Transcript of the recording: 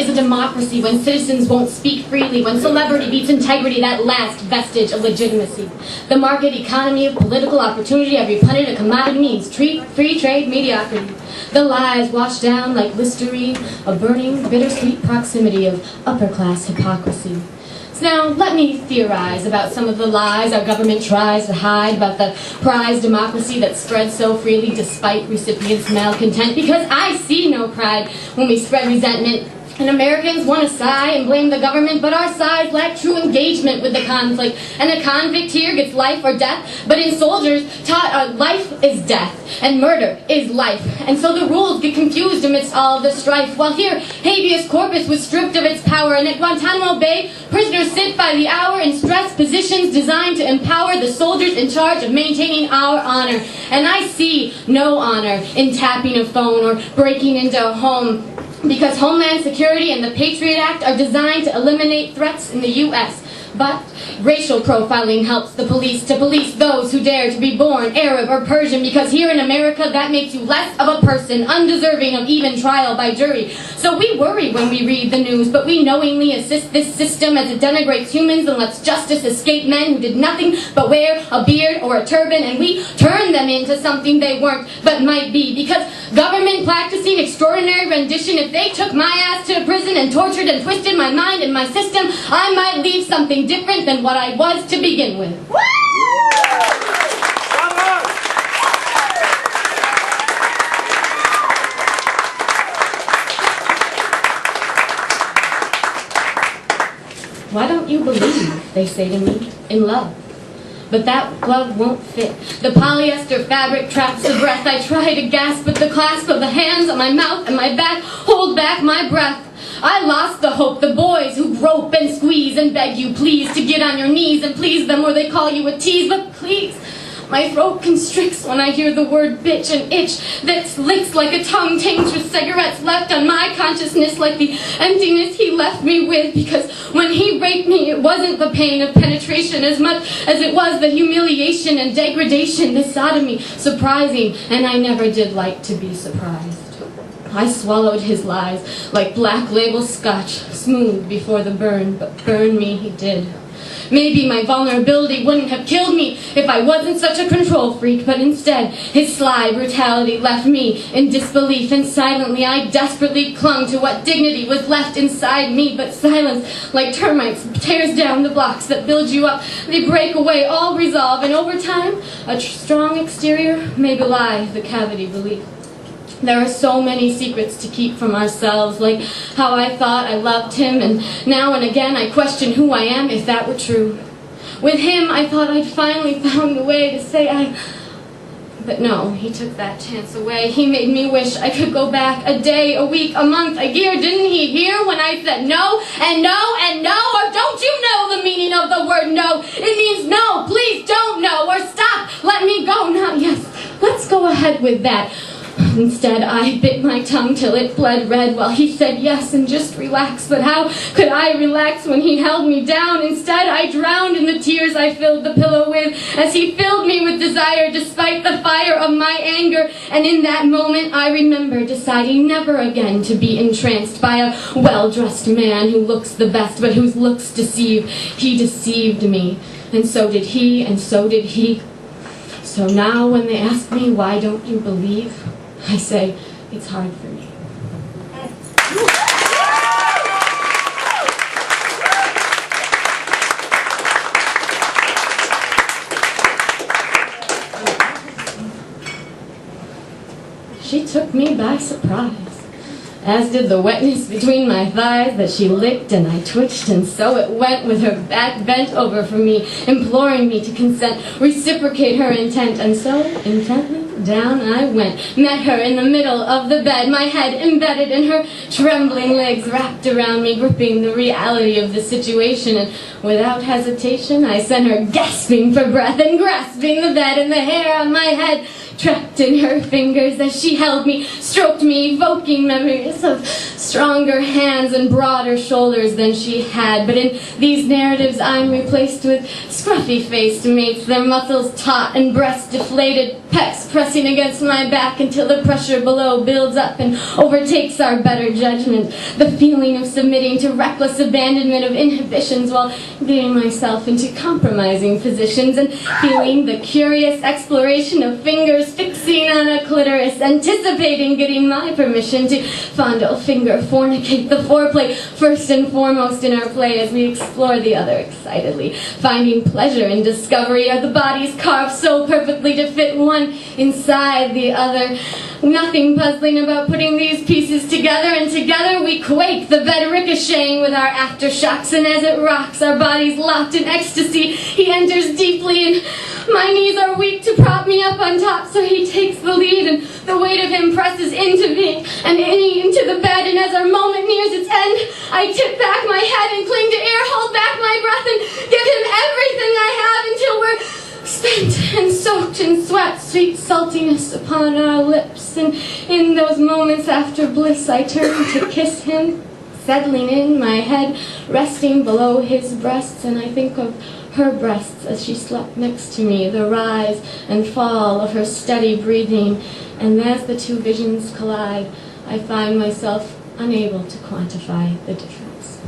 is a democracy when citizens won't speak freely, when celebrity beats integrity, that last vestige of legitimacy. The market economy of political opportunity have repunted a commodity means free trade mediocrity. The lies washed down like Listerine, a burning, bittersweet proximity of upper-class hypocrisy. Now, let me theorize about some of the lies our government tries to hide about the prized democracy that spreads so freely despite recipients' malcontent, because I see no pride when we spread resentment. And Americans want to sigh and blame the government, but our sighs lack true engagement with the conflict. And a convict here gets life or death, but in soldiers, life is death, and murder is life. And so the rules get confused amidst all of the strife. While here, habeas corpus was stripped of its power, and at Guantanamo Bay, prisoners sit by the hour in stressed positions designed to empower the soldiers in charge of maintaining our honor. And I see no honor in tapping a phone or breaking into a home, because Homeland Security and the Patriot Act are designed to eliminate threats in the U.S. But racial profiling helps the police to police those who dare to be born Arab or Persian, because here in America that makes you less of a person, undeserving of even trial by jury. So we worry when we read the news, but we knowingly assist this system as it denigrates humans and lets justice escape men who did nothing but wear a beard or a turban, and we turn them into something they weren't but might be, because government practicing extraordinary rendition, if they took my ass to prison and tortured and twisted my mind and my system, I might leave something different than what I was to begin with. Why don't you believe, they say to me, in love? But that glove won't fit. The polyester fabric traps the breath. I try to gasp, but the clasp of the hands on my mouth and my back hold back my breath. I lost the hope, the boys who grope and squeeze and beg you please to get on your knees and please them, or they call you a tease, but please. My throat constricts when I hear the word bitch, and itch that licks like a tongue tinged with cigarettes left on my consciousness like the emptiness he left me with, because when he raped me, it wasn't the pain of penetration as much as it was the humiliation and degradation, the sodomy, surprising, and I never did like to be surprised. I swallowed his lies like black label scotch, smooth before the burn, but burn me he did. Maybe my vulnerability wouldn't have killed me if I wasn't such a control freak, but instead, his sly brutality left me in disbelief, and silently I desperately clung to what dignity was left inside me, but silence, like termites, tears down the blocks that build you up. They break away all resolve, and over time, a strong exterior may belie the cavity beneath. There are so many secrets to keep from ourselves, like how I thought I loved him, and now and again I question who I am if that were true. With him, I thought I'd finally found a way to say But no, he took that chance away. He made me wish I could go back a day, a week, a month, a year. Didn't he hear when I said no, and no, and no? Or don't you know the meaning of the word no? It means no, please don't no, or stop, let me go, not yes. Let's go ahead with that. Instead, I bit my tongue till it bled red while he said yes and just relax. But how could I relax when he held me down? Instead, I drowned in the tears I filled the pillow with as he filled me with desire despite the fire of my anger. And in that moment, I remember deciding never again to be entranced by a well-dressed man who looks the best but whose looks deceive. He deceived me, and so did he, and so did he. So now when they ask me, why don't you believe? I say, it's hard for me. She took me by surprise, as did the wetness between my thighs that she licked, and I twitched, and so it went with her back bent over for me, imploring me to consent, reciprocate her intent, and so, intently, down I went, met her in the middle of the bed, my head embedded in her trembling legs wrapped around me, gripping the reality of the situation, and without hesitation, I sent her gasping for breath and grasping the bed and the hair on my head, trapped in her fingers as she held me, stroked me, evoking memories of stronger hands and broader shoulders than she had. But in these narratives I'm replaced with scruffy-faced mates, their muscles taut and breasts deflated, pecs pressing against my back until the pressure below builds up and overtakes our better judgment. The feeling of submitting to reckless abandonment of inhibitions while getting myself into compromising positions, and feeling the curious exploration of fingers fixing on a clitoris, anticipating getting my permission to fondle, finger, fornicate the foreplay first and foremost in our play as we explore the other excitedly, finding pleasure in discovery of the bodies carved so perfectly to fit one inside the other. Nothing puzzling about putting these pieces together, and together we quake, the bed ricocheting with our aftershocks, and as it rocks, our bodies locked in ecstasy, he enters deeply, and my knees are weak to prop me up on top, so he takes the lead, and the weight of him presses into me, and into the bed, and as our moment nears its end, I tip back my head and cling to air, hold back my breath, and give him everything I have until we're spent and soaked in sweat, sweet saltiness upon our lips, and in those moments after bliss I turn to kiss him, settling in, my head resting below his breasts, and I think of her breasts as she slept next to me, the rise and fall of her steady breathing, and as the two visions collide, I find myself unable to quantify the difference.